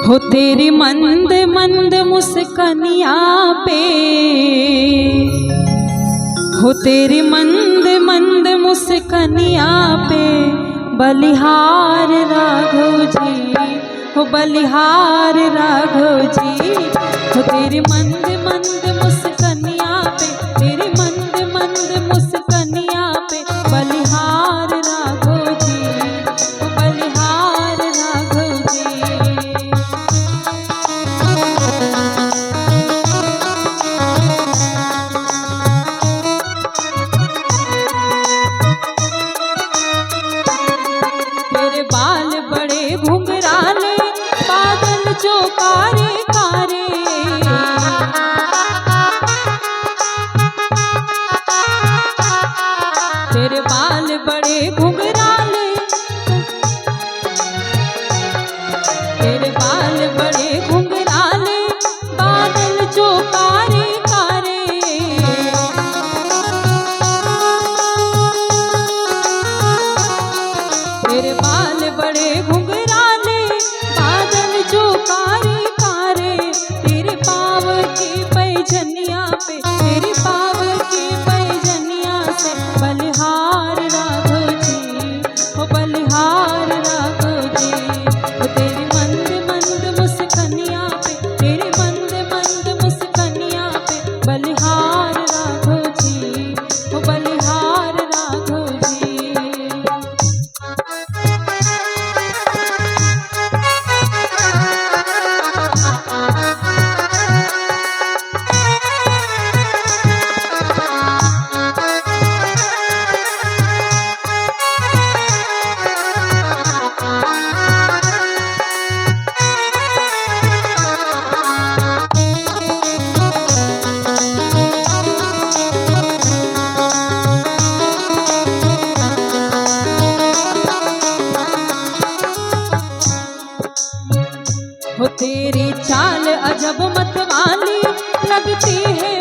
हो तेरी मंद मंद मुस्कानिया पे, हो तेरी मंद मंद मुस्कानिया पे बलिहार राघव जी, हो बलिहार राघव जी। हो तेरी मंद मंद मुस्कानिया पे, तेरी मंद मंद मुस्कानिया पे बलिहार राघव जी, हो बलिहार राघव जी। तेरे बाल बड़े घुंघराले, बादल जो कारे कारे, तेरे बाल बड़े घुंघराले, तेरे बाल बड़े घुंघराले, बादल जो कारे कारे। तेरे बाल बड़े घुंघराले, बादल जो कारे कारे। तेरे पाँव की पैजनिया पे, तेरे पाँव की पैजनिया से बलिहार राघव जी, हो बलिहार राघव जी। हो तेरी मंद मंद मुस्कानिया पे, तेरी मंद मंद मुस्कानिया पे बलिहार राघव जी, हो बलिहार राघव जी। हो तेरी चाल अजब मतवाली लगती है